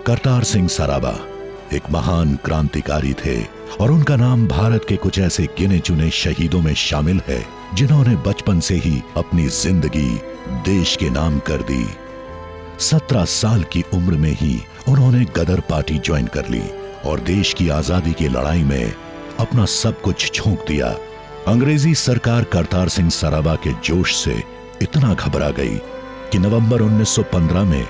करतार सिंह सराबा एक महान क्रांतिकारी थे और उनका नाम भारत के कुछ ऐसे गिने चुने शहीदों में शामिल है जिन्होंने बचपन से ही अपनी जिंदगी देश के नाम कर दी। 17 साल की उम्र में ही उन्होंने गदर पार्टी ज्वाइन कर ली और देश की आजादी की लड़ाई में अपना सब कुछ झोंक दिया। अंग्रेजी सरकार करतार सिंह सराबा के जोश से इतना घबरा गई कि नवंबर 1915 में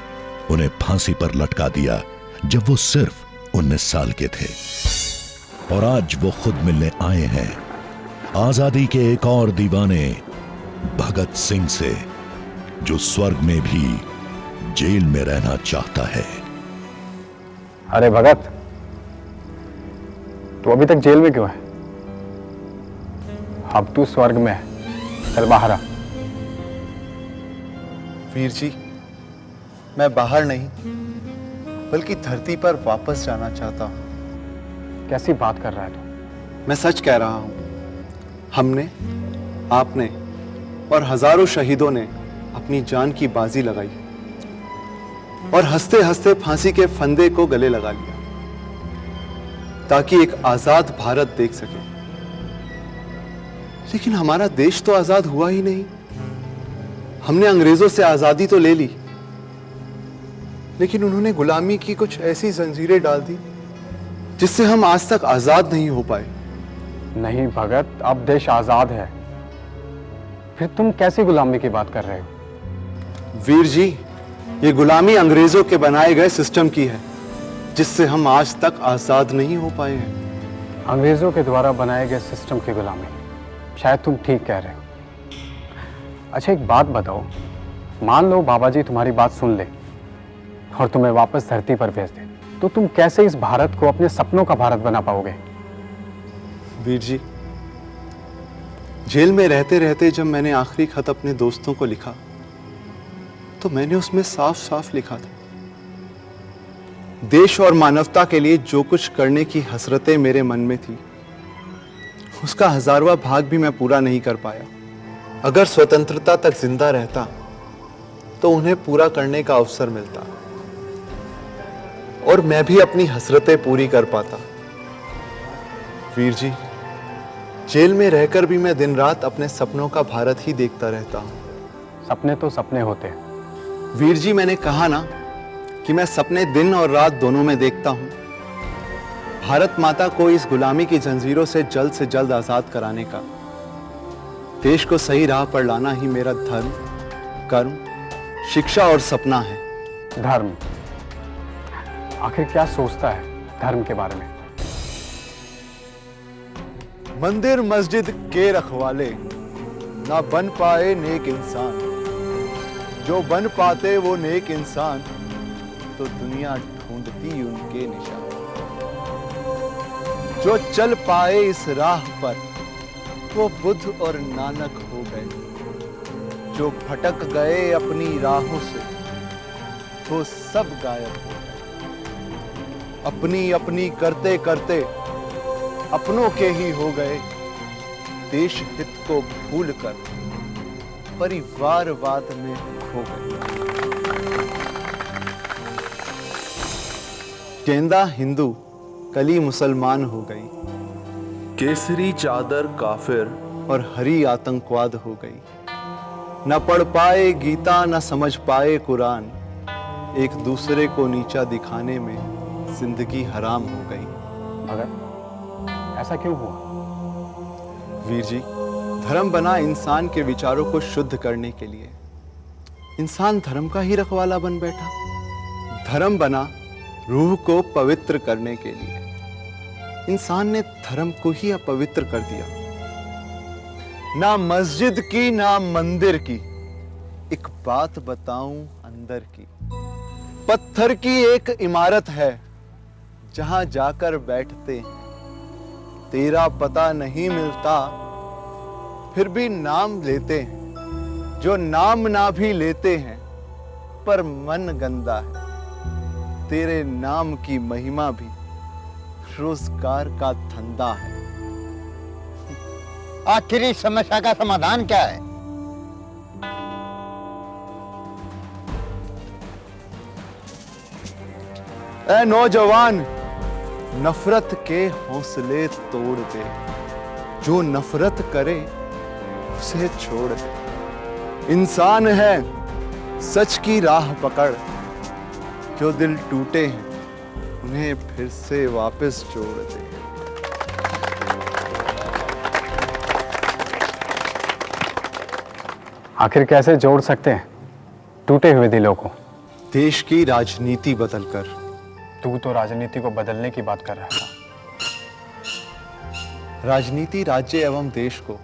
उन्हें फांसी पर लटका दिया जब वो सिर्फ 19 साल के थे। और आज वो खुद मिलने आए हैं आजादी के एक और दीवाने भगत सिंह से, जो स्वर्ग में भी जेल में रहना चाहता है। अरे भगत, तू अभी तक जेल में क्यों है? अब तू स्वर्ग में है, चल बाहर आ। वीर जी, मैं बाहर नहीं बल्कि धरती पर वापस जाना चाहता हूं। कैसी बात कर रहा है तू? मैं सच कह रहा हूं। हमने, आपने और हजारों शहीदों ने अपनी जान की बाजी लगाई और हंसते हंसते फांसी के फंदे को गले लगा लिया ताकि एक आजाद भारत देख सके। लेकिन हमारा देश तो आजाद हुआ ही नहीं। हमने अंग्रेजों से आजादी तो ले ली, लेकिन उन्होंने गुलामी की कुछ ऐसी जंजीरें डाल दी जिससे हम आज तक आजाद नहीं हो पाए। नहीं भगत, अब देश आजाद है, फिर तुम कैसी गुलामी की बात कर रहे हो? वीर जी, ये गुलामी अंग्रेजों के बनाए गए सिस्टम की है जिससे हम आज तक आजाद नहीं हो पाए हैं। अंग्रेजों के द्वारा बनाए गए सिस्टम की गुलामी, शायद तुम ठीक कह रहे हो। अच्छा एक बात बताओ, मान लो बाबा जी तुम्हारी बात सुन ले और तुम्हें वापस धरती पर भेज दे, तो तुम कैसे इस भारत को अपने सपनों का भारत बना पाओगे? वीर जी, जेल में रहते रहते जब मैंने आखिरी खत अपने दोस्तों को लिखा तो मैंने उसमें साफ साफ लिखा था, देश और मानवता के लिए जो कुछ करने की हसरतें मेरे मन में थी उसका 1000वां भाग भी मैं पूरा नहीं कर पाया। अगर स्वतंत्रता तक जिंदा रहता तो उन्हें पूरा करने का अवसर मिलता और मैं भी अपनी हसरतें पूरी कर पाता। वीर जी, जेल में रहकर भी मैं दिन रात अपने सपनों का भारत ही देखता रहता हूं। सपने तो सपने होते हैं वीर जी, मैंने कहा ना कि मैं सपने दिन और रात दोनों में देखता हूं। भारत माता को इस गुलामी की जंजीरों से जल्द आजाद कराने का, देश को सही राह पर लाना ही मेरा धर्म, कर्म, शिक्षा और सपना है। धर्म? आखिर क्या सोचता है धर्म के बारे में? मंदिर मस्जिद के रखवाले ना बन पाए नेक इंसान, जो बन पाते वो नेक इंसान तो दुनिया ढूंढती उनके निशान। जो चल पाए इस राह पर वो बुद्ध और नानक हो गए, जो भटक गए अपनी राहों से वो सब गायब हो गए। अपनी अपनी करते करते अपनों के ही हो गए, देश हित को भूलकर परिवारवाद में खो गए। गेंदा हिंदू कली मुसलमान हो गई, केसरी चादर काफिर और हरी आतंकवाद हो गई। न पढ़ पाए गीता न समझ पाए कुरान, एक दूसरे को नीचा दिखाने में जिंदगी हराम हो गई। भगत, ऐसा क्यों हुआ? वीर जी, धर्म बना इंसान के विचारों को शुद्ध करने के लिए। इंसान धर्म का ही रखवाला बन बैठा। धर्म बना रूह को पवित्र करने के लिए। इंसान ने धर्म को ही अपवित्र कर दिया। ना मस्जिद की ना मंदिर की, एक बात बताऊं अंदर की। पत्थर की एक इमारत है जहां जाकर बैठते हैं, तेरा पता नहीं मिलता फिर भी नाम लेते हैं। जो नाम ना भी लेते हैं पर मन गंदा है, तेरे नाम की महिमा भी रोजगार का धंधा है। आखिर इस समस्या का समाधान क्या है? ऐ नौजवान, नफरत के हौसले तोड़ दे, जो नफरत करे उसे छोड़ दे। इंसान है सच की राह पकड़, जो दिल टूटे हैं उन्हें फिर से वापस जोड़ दे। आखिर कैसे जोड़ सकते हैं टूटे हुए दिलों को? देश की राजनीति बदलकर। तू तो राजनीति को बदलने की बात कर रहा था। राजनीति राज्य एवं देश को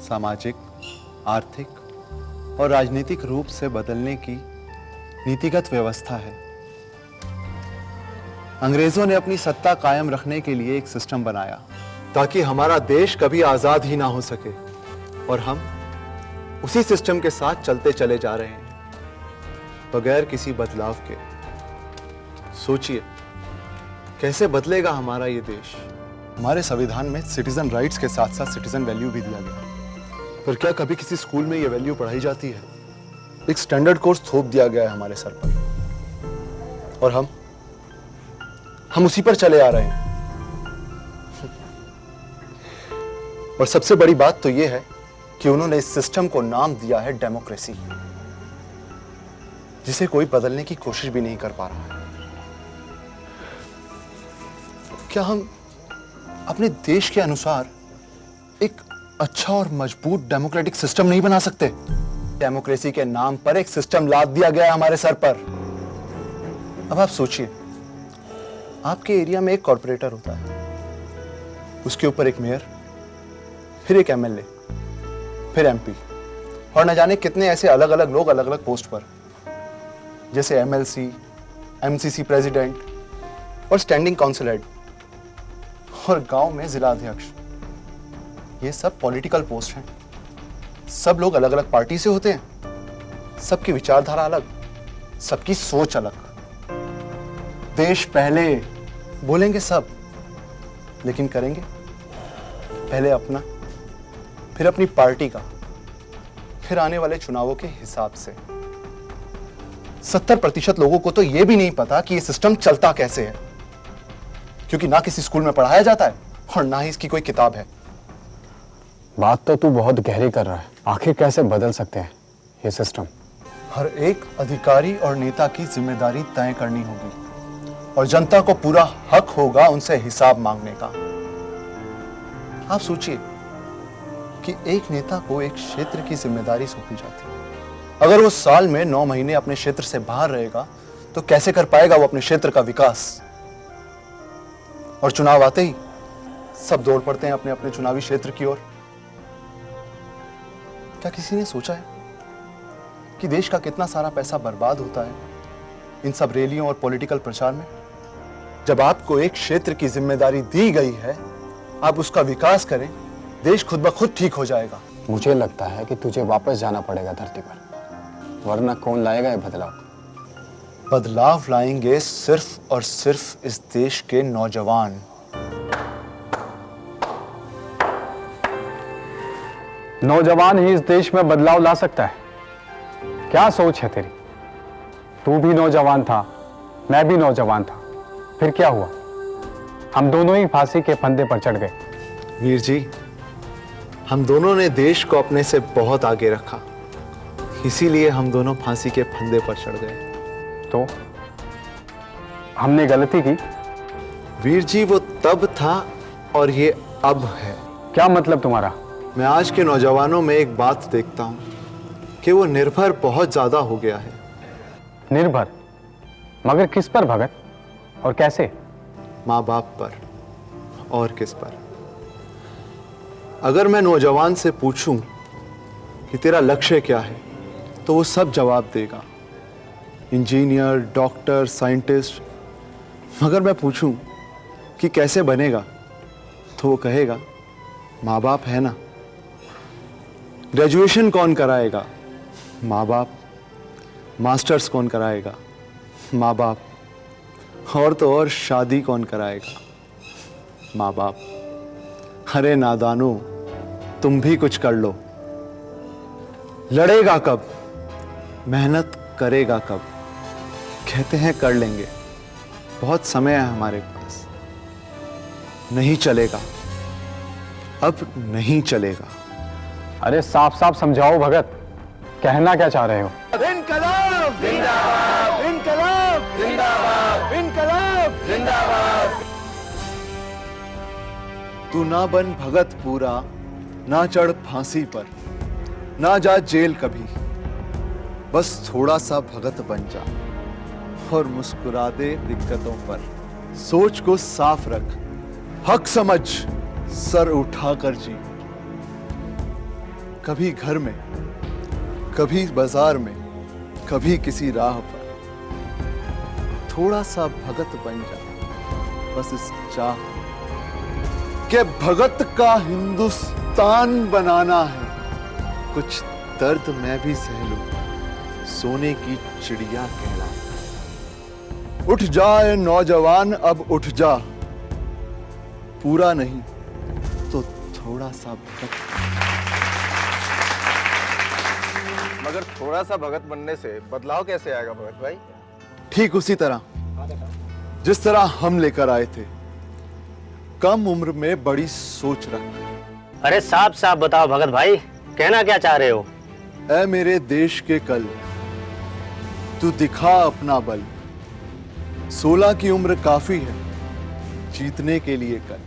सामाजिक, आर्थिक और राजनीतिक रूप से बदलने की नीतिगत व्यवस्था है। अंग्रेजों ने अपनी सत्ता कायम रखने के लिए एक सिस्टम बनाया ताकि हमारा देश कभी आजाद ही ना हो सके, और हम उसी सिस्टम के साथ चलते चले जा रहे हैं बगैर किसी बदलाव के। सोचिए कैसे बदलेगा हमारा ये देश। हमारे संविधान में सिटीजन राइट्स के साथ साथ सिटीजन वैल्यू भी दिया गया, पर क्या कभी किसी स्कूल में ये वैल्यू पढ़ाई जाती है? एक स्टैंडर्ड कोर्स थोप दिया गया है हमारे सर पर, और हम उसी पर चले आ रहे हैं। और सबसे बड़ी बात तो यह है कि उन्होंने इस सिस्टम को नाम दिया है डेमोक्रेसी, जिसे कोई बदलने की कोशिश भी नहीं कर पा रहा है। क्या हम अपने देश के अनुसार एक अच्छा और मजबूत डेमोक्रेटिक सिस्टम नहीं बना सकते? डेमोक्रेसी के नाम पर एक सिस्टम लाद दिया गया है हमारे सर पर। अब आप सोचिए, आपके एरिया में एक कॉर्पोरेटर होता है, उसके ऊपर एक मेयर, फिर एक एमएलए, फिर एमपी, और न जाने कितने ऐसे अलग अलग लोग अलग अलग पोस्ट पर, जैसे एमएलसी, एमसीसी प्रेसिडेंट और स्टैंडिंग काउंसिल हेड, और गांव में जिला अध्यक्ष। ये सब पॉलिटिकल पोस्ट हैं। सब लोग अलग अलग पार्टी से होते हैं, सबकी विचारधारा अलग, सबकी सोच अलग। देश पहले बोलेंगे सब, लेकिन करेंगे पहले अपना, फिर अपनी पार्टी का, फिर आने वाले चुनावों के हिसाब से। 70% लोगों को तो यह भी नहीं पता कि यह सिस्टम चलता कैसे है, क्योंकि ना किसी स्कूल में पढ़ाया जाता है और ना ही इसकी कोई किताब है। बात तो तू बहुत गहरी कर रहा है। आखिर कैसे बदल सकते हैं ये सिस्टम? हर एक अधिकारी और नेता की जिम्मेदारी तय करनी होगी, और जनता को पूरा हक होगा उनसे हिसाब मांगने का। आप सोचिए कि एक नेता को एक क्षेत्र की जिम्मेदारी सौंपी जाती है। अगर वो साल में 9 महीने अपने क्षेत्र से बाहर रहेगा तो कैसे कर पाएगा वो अपने क्षेत्र का विकास? और चुनाव आते ही सब दौड़ पड़ते हैं अपने अपने चुनावी क्षेत्र की ओर। क्या किसी ने सोचा है कि देश का कितना सारा पैसा बर्बाद होता है इन सब रैलियों और पॉलिटिकल प्रचार में? जब आपको एक क्षेत्र की जिम्मेदारी दी गई है, आप उसका विकास करें, देश खुद ब खुद ठीक हो जाएगा। मुझे लगता है कि तुझे वापस जाना पड़ेगा धरती पर, वरना कौन लाएगा ये बदलाव? बदलाव लाएंगे सिर्फ और सिर्फ इस देश के नौजवान। नौजवान ही इस देश में बदलाव ला सकता है। क्या सोच है तेरी? तू भी नौजवान था, मैं भी नौजवान था, फिर क्या हुआ? हम दोनों ही फांसी के फंदे पर चढ़ गए। वीर जी, हम दोनों ने देश को अपने से बहुत आगे रखा, इसीलिए हम दोनों फांसी के फंदे पर चढ़ गए। तो हमने गलती की? वीर जी, वो तब था और ये अब है। क्या मतलब तुम्हारा? मैं आज के नौजवानों में एक बात देखता हूं कि वो निर्भर बहुत ज्यादा हो गया है। निर्भर? मगर किस पर भगत, और कैसे? माँ बाप पर, और किस पर? अगर मैं नौजवान से पूछूं कि तेरा लक्ष्य क्या है, तो वो सब जवाब देगा, इंजीनियर, डॉक्टर, साइंटिस्ट। मगर मैं पूछूं कि कैसे बनेगा, तो वो कहेगा माँ बाप है ना। ग्रेजुएशन कौन कराएगा? माँ बाप। मास्टर्स कौन कराएगा? माँ बाप। और तो और शादी कौन कराएगा? माँ बाप। अरे नादानो, तुम भी कुछ कर लो। लड़ेगा कब? मेहनत करेगा कब? कहते हैं कर लेंगे, बहुत समय है हमारे पास। नहीं चलेगा, अब नहीं चलेगा। अरे साफ साफ समझाओ भगत, कहना क्या चाह रहे हो? इनकलाब जिंदाबाद, इनकलाब जिंदाबाद, इनकलाब जिंदाबाद। तू ना बन भगत पूरा, ना चढ़ फांसी पर, ना जा जेल कभी, बस थोड़ा सा भगत बन जा और मुस्कुरा दे दिक्कतों पर। सोच को साफ रख, हक समझ, सर उठाकर जी। कभी घर में, कभी बाजार में, कभी किसी राह पर, थोड़ा सा भगत बन जा, बस इस चाह के भगत का हिंदुस्तान बनाना है। कुछ दर्द मैं भी सह लूं, सोने की चिड़िया कहला। उठ जाए नौजवान, अब उठ जा, पूरा नहीं तो थोड़ा सा भगत। मगर थोड़ा सा भगत बनने से बदलाव कैसे आएगा भगत भाई? ठीक उसी तरह जिस तरह हम लेकर आए थे। कम उम्र में बड़ी सोच रख। अरे साफ साफ बताओ भगत भाई, कहना क्या चाह रहे हो? ऐ मेरे देश के कल, तू दिखा अपना बल। 16 की उम्र काफी है जीतने के लिए कल।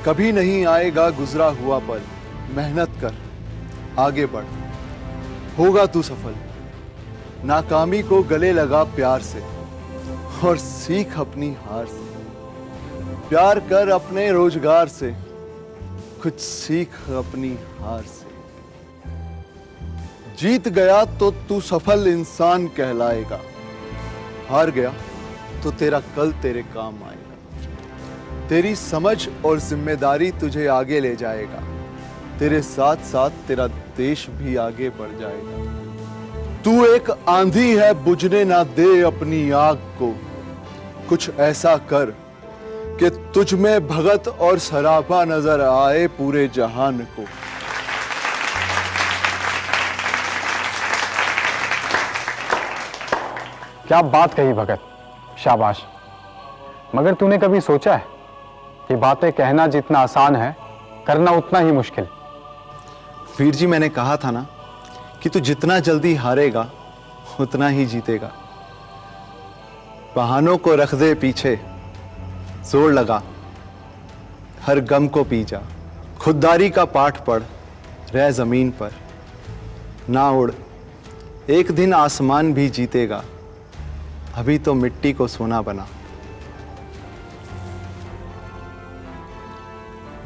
कभी नहीं आएगा गुजरा हुआ पल। मेहनत कर, आगे बढ़, होगा तू सफल। नाकामी को गले लगा प्यार से और सीख अपनी हार से। प्यार कर अपने रोजगार से, कुछ सीख अपनी हार से। जीत गया तो तू सफल इंसान कहलाएगा, हार गया तो तेरा कल तेरे काम आएगा। तेरी समझ और जिम्मेदारी तुझे आगे ले जाएगा। तेरे साथ साथ तेरा देश भी आगे बढ़ जाएगा। तू एक आंधी है, बुझने ना दे अपनी आग को। कुछ ऐसा कर कि तुझ में भगत और सरापा नजर आए पूरे जहान को। क्या बात कही भगत, शाबाश। मगर तूने कभी सोचा है कि बातें कहना जितना आसान है, करना उतना ही मुश्किल? वीर जी, मैंने कहा था ना कि तू जितना जल्दी हारेगा उतना ही जीतेगा। बहानों को रख दे पीछे, जोर लगा, हर गम को पी जा। खुददारी का पाठ पढ़, रह जमीन पर ना उड़। एक दिन आसमान भी जीतेगा, अभी तो मिट्टी को सोना बना।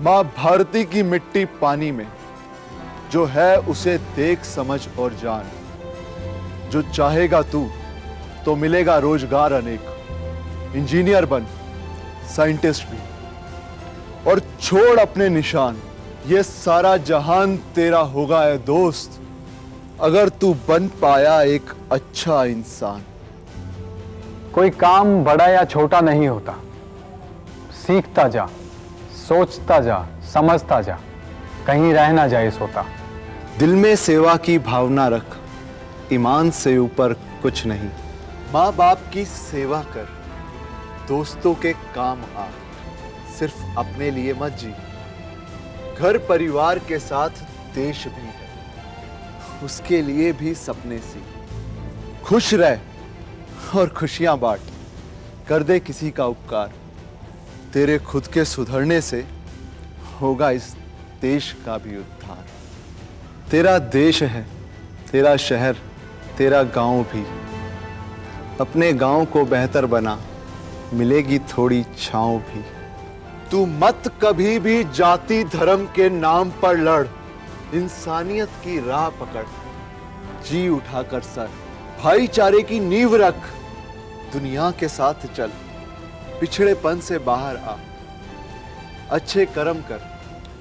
मां भारती की मिट्टी पानी में, जो है उसे देख समझ और जान। जो चाहेगा तू तो मिलेगा रोजगार अनेक। इंजीनियर बन, साइंटिस्ट भी, और छोड़ अपने निशान। ये सारा जहान तेरा होगा ए दोस्त, अगर तू बन पाया एक अच्छा इंसान। कोई काम बड़ा या छोटा नहीं होता। सीखता जा, सोचता जा, समझता जा, कहीं रह ना जाए सोता। दिल में सेवा की भावना रख, ईमान से ऊपर कुछ नहीं। माँ बाप की सेवा कर, दोस्तों के काम आ, सिर्फ अपने लिए मत जी। घर परिवार के साथ देश भी है, उसके लिए भी सपने सीख। खुश रह और खुशियां बांट, कर दे किसी का उपकार। तेरे खुद के सुधरने से होगा इस देश का भी उद्धार। तेरा देश है, तेरा शहर, तेरा गांव भी। अपने गांव को बेहतर बना, मिलेगी थोड़ी छांव भी। तू मत कभी भी जाति धर्म के नाम पर लड़, इंसानियत की राह पकड़, जी उठाकर सर। भाईचारे की नींव रख, दुनिया के साथ चल, पिछड़ेपन से बाहर आ। अच्छे कर्म कर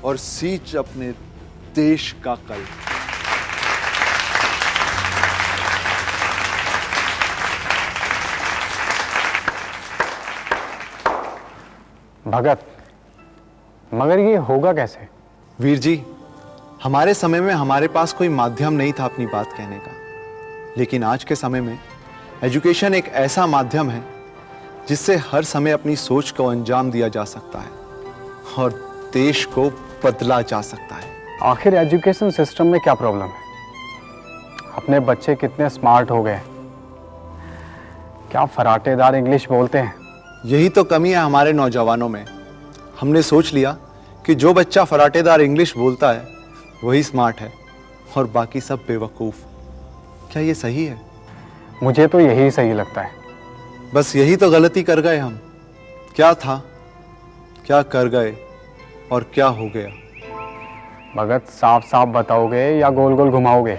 और सींच अपने देश का कल। भगत, मगर ये होगा कैसे? वीर जी, हमारे समय में हमारे पास कोई माध्यम नहीं था अपनी बात कहने का, लेकिन आज के समय में एजुकेशन एक ऐसा माध्यम है जिससे हर समय अपनी सोच को अंजाम दिया जा सकता है और देश को बदला जा सकता है। आखिर एजुकेशन सिस्टम में क्या प्रॉब्लम है? अपने बच्चे कितने स्मार्ट हो गए, क्या फराटेदार इंग्लिश बोलते हैं। यही तो कमी है हमारे नौजवानों में। हमने सोच लिया कि जो बच्चा फराटेदार इंग्लिश बोलता है वही स्मार्ट है और बाकी सब बेवकूफ़। क्या ये सही है? मुझे तो यही सही लगता है। बस यही तो गलती कर गए हम। क्या था, क्या कर गए और क्या हो गया? भगत, साफ साफ बताओगे या गोल गोल घुमाओगे?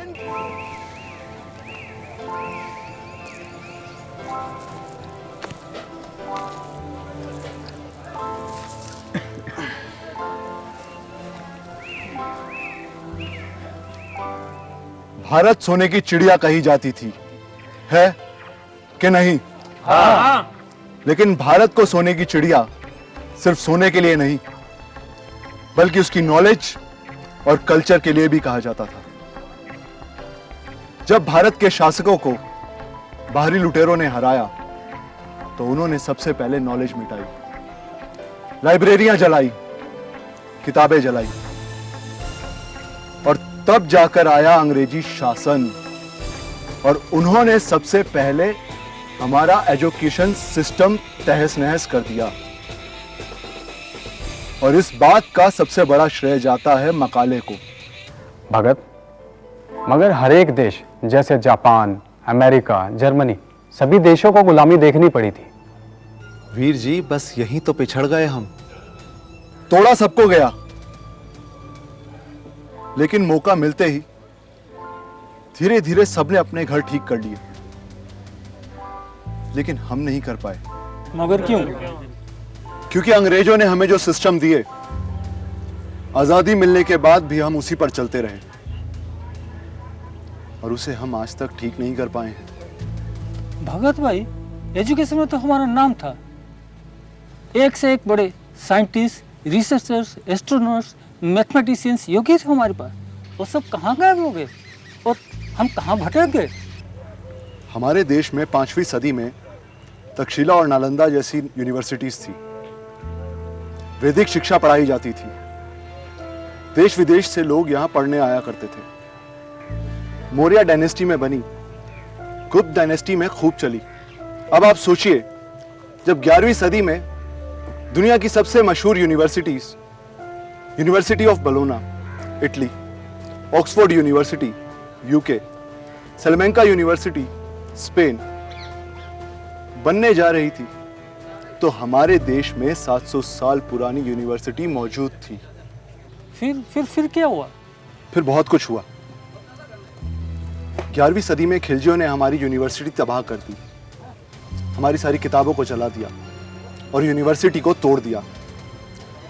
भारत सोने की चिड़िया कही जाती थी, है कि नहीं? हाँ। लेकिन भारत को सोने की चिड़िया सिर्फ सोने के लिए नहीं, बल्कि उसकी नॉलेज और कल्चर के लिए भी कहा जाता था। जब भारत के शासकों को बाहरी लुटेरों ने हराया तो उन्होंने सबसे पहले नॉलेज मिटाई, लाइब्रेरियां जलाई, किताबें जलाई और तब जाकर आया अंग्रेजी शासन और उन्होंने सबसे पहले हमारा एजुकेशन सिस्टम तहस नहस कर दिया। और इस बात का सबसे बड़ा श्रेय जाता है मकाले को। भगत, मगर हर एक देश जैसे जापान, अमेरिका, जर्मनी, सभी देशों को गुलामी देखनी पड़ी थी। वीर जी, बस यही तो पिछड़ गए हम। तोड़ा सबको गया, लेकिन मौका मिलते ही धीरे धीरे सबने अपने घर ठीक कर लिए, लेकिन हम नहीं कर पाए। मगर क्यों? क्योंकि अंग्रेजों ने हमें जो सिस्टम दिए, आजादी मिलने के बाद भी हम उसी पर चलते रहे और उसे हम आज तक ठीक नहीं कर पाए हैं। भगत भाई, एजुकेशन में तो हमारा नाम था। एक से एक बड़े साइंटिस्ट, रिसर्चर्स, एस्ट्रोनॉट्स, मैथमेटिशियंस योग्य थे हमारे पास। वो सब कहाँ गायब हो गए और हम कहाँ भटक गए? हमारे देश में 5वीं सदी में तक्षशिला और नालंदा जैसी यूनिवर्सिटीज थी। वैदिक शिक्षा पढ़ाई जाती थी। देश विदेश से लोग यहाँ पढ़ने आया करते थे। मौर्य डायनेस्टी में बनी, गुप्त डायनेस्टी में खूब चली। अब आप सोचिए, जब 11वीं सदी में दुनिया की सबसे मशहूर universities, university of Bologna Italy, Oxford university UK, Salamanca university Spain बनने जा रही थी, तो हमारे देश में 700 साल पुरानी यूनिवर्सिटी मौजूद थी। फिर क्या हुआ? फिर बहुत कुछ हुआ। 11वीं सदी में खिलजियों ने हमारी यूनिवर्सिटी तबाह कर दी, हमारी सारी किताबों को जला दिया और यूनिवर्सिटी को तोड़ दिया।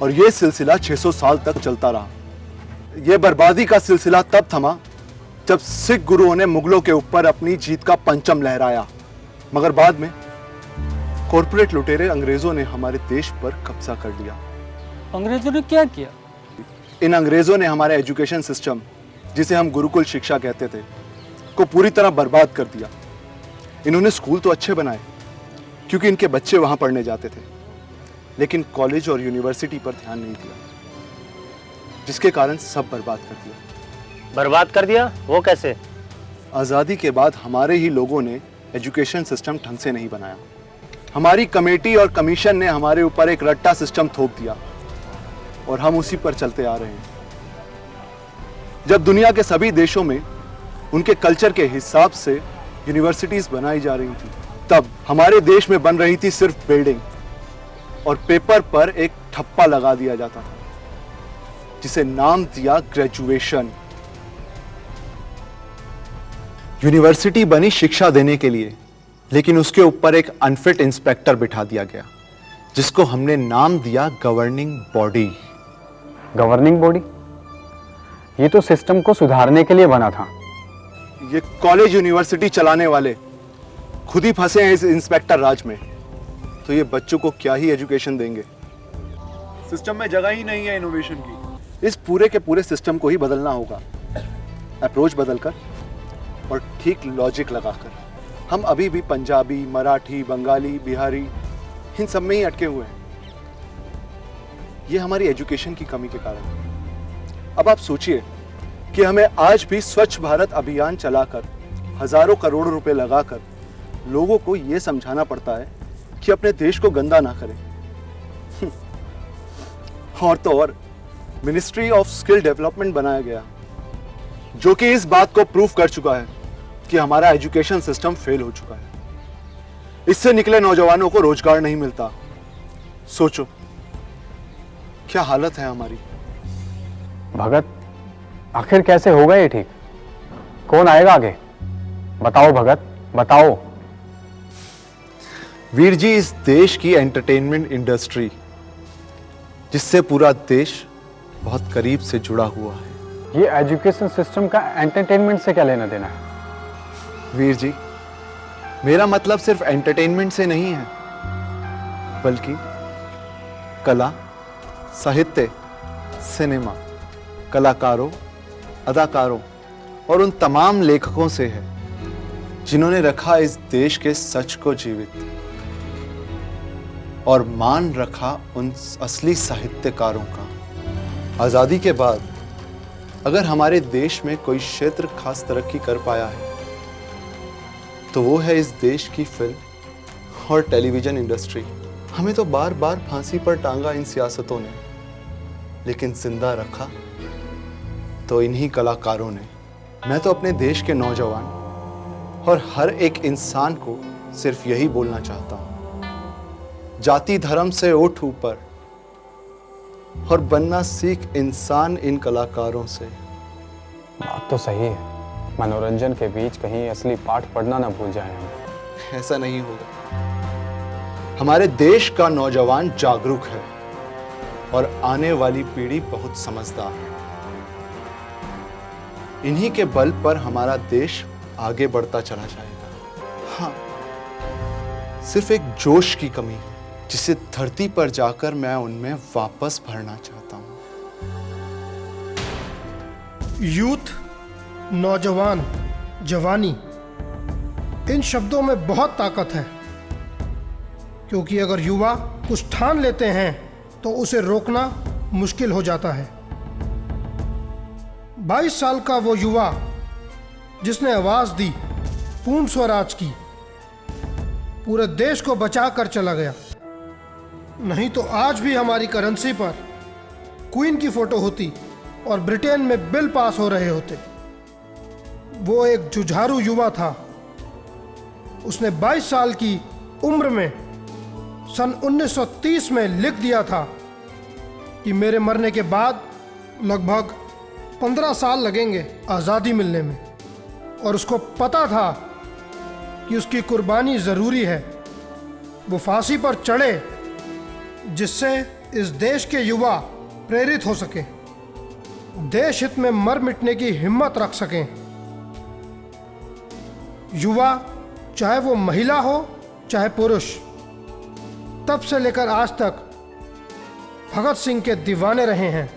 और यह सिलसिला 600 साल तक चलता रहा। यह बर्बादी का सिलसिला तब थमा जब सिख गुरुओं ने मुगलों के ऊपर अपनी जीत का परचम लहराया। मगर बाद में कॉर्पोरेट लुटेरे अंग्रेजों ने हमारे देश पर कब्जा कर लिया। अंग्रेजों ने क्या किया? इन अंग्रेजों ने हमारे एजुकेशन सिस्टम, जिसे हम गुरुकुल शिक्षा कहते थे, को पूरी तरह बर्बाद कर दिया। इन्होंने स्कूल तो अच्छे बनाए क्योंकि इनके बच्चे वहां पढ़ने जाते थे, लेकिन कॉलेज और यूनिवर्सिटी पर ध्यान नहीं दिया, जिसके कारण सब बर्बाद कर दिया। बर्बाद कर दिया? वो कैसे? आज़ादी के बाद हमारे ही लोगों ने एजुकेशन सिस्टम ढंग से नहीं बनाया। हमारी कमेटी और कमीशन ने हमारे ऊपर एक रट्टा सिस्टम थोप दिया और हम उसी पर चलते आ रहे हैं। जब दुनिया के सभी देशों में उनके कल्चर के हिसाब से यूनिवर्सिटीज बनाई जा रही थी, तब हमारे देश में बन रही थी सिर्फ बिल्डिंग और पेपर पर एक ठप्पा लगा दिया जाता था, जिसे नाम दिया ग्रेजुएशन। यूनिवर्सिटी बनी शिक्षा देने के लिए, लेकिन उसके ऊपर एक अनफिट इंस्पेक्टर बिठा दिया गया, जिसको हमने नाम दिया गवर्निंग बॉडी। Governing body? ये तो सिस्टम को सुधारने के लिए बना था। ये कॉलेज यूनिवर्सिटी चलाने वाले खुद ही फंसे हैं इस इंस्पेक्टर राज में, तो ये बच्चों को क्या ही एजुकेशन देंगे। सिस्टम में जगह ही नहीं है इनोवेशन की। इस पूरे के पूरे सिस्टम को ही बदलना होगा, अप्रोच बदलकर और ठीक लॉजिक लगाकर। हम अभी भी पंजाबी, मराठी, बंगाली, बिहारी इन सब में ही अटके हुए हैं। ये हमारी एजुकेशन की कमी के कारण है। अब आप सोचिए कि हमें आज भी स्वच्छ भारत अभियान चलाकर हजारों करोड़ रुपए लगाकर लोगों को यह समझाना पड़ता है कि अपने देश को गंदा ना करें। और तो और मिनिस्ट्री ऑफ स्किल डेवलपमेंट बनाया गया, जो कि इस बात को प्रूव कर चुका है कि हमारा एजुकेशन सिस्टम फेल हो चुका है। इससे निकले नौजवानों को रोजगार नहीं मिलता। सोचो क्या हालत है हमारी। भगत, आखिर कैसे होगा ये ठीक? कौन आएगा आगे? बताओ भगत, बताओ। वीर जी, इस देश की एंटरटेनमेंट इंडस्ट्री, जिससे पूरा देश बहुत करीब से जुड़ा हुआ है। ये एजुकेशन सिस्टम का एंटरटेनमेंट से क्या लेना देना है? वीर जी, मेरा मतलब सिर्फ एंटरटेनमेंट से नहीं है, बल्कि कला, साहित्य, सिनेमा, कलाकारों, अदाकारों और उन तमाम लेखकों से है जिन्होंने रखा इस देश के सच को जीवित और मान रखा उन असली साहित्यकारों का। आजादी के बाद अगर हमारे देश में कोई क्षेत्र खास तरक्की कर पाया है तो वो है इस देश की फिल्म और टेलीविजन इंडस्ट्री। हमें तो बार बार फांसी पर टांगा इन सियासतों ने, लेकिन जिंदा रखा तो इन्हीं कलाकारों ने। मैं तो अपने देश के नौजवान और हर एक इंसान को सिर्फ यही बोलना चाहता हूं, जाति धर्म से उठ ऊपर और बनना सीख इंसान इन कलाकारों से। बात तो सही है, मनोरंजन के बीच कहीं असली पाठ पढ़ना ना भूल जाए हम। ऐसा नहीं होगा। हमारे देश का नौजवान जागरूक है और आने वाली पीढ़ी बहुत समझदार है। इन्हीं के बल पर हमारा देश आगे बढ़ता चला जाएगा। हाँ, सिर्फ एक जोश की कमी है जिसे धरती पर जाकर मैं उनमें वापस भरना चाहता हूं। यूथ, नौजवान, जवानी, इन शब्दों में बहुत ताकत है, क्योंकि अगर युवा कुछ ठान लेते हैं तो उसे रोकना मुश्किल हो जाता है। 22 साल का वो युवा जिसने आवाज दी पूर्ण स्वराज की, पूरे देश को बचा कर चला गया। नहीं तो आज भी हमारी करेंसी पर क्वीन की फोटो होती और ब्रिटेन में बिल पास हो रहे होते। वो एक जुझारू युवा था। उसने 22 साल की उम्र में सन 1930 में लिख दिया था कि मेरे मरने के बाद लगभग 15 साल लगेंगे आज़ादी मिलने में, और उसको पता था कि उसकी कुर्बानी ज़रूरी है। वो फांसी पर चढ़े जिससे इस देश के युवा प्रेरित हो सके, देश हित में मर मिटने की हिम्मत रख सकें। युवा, चाहे वो महिला हो चाहे पुरुष, तब से लेकर आज तक भगत सिंह के दीवाने रहे हैं।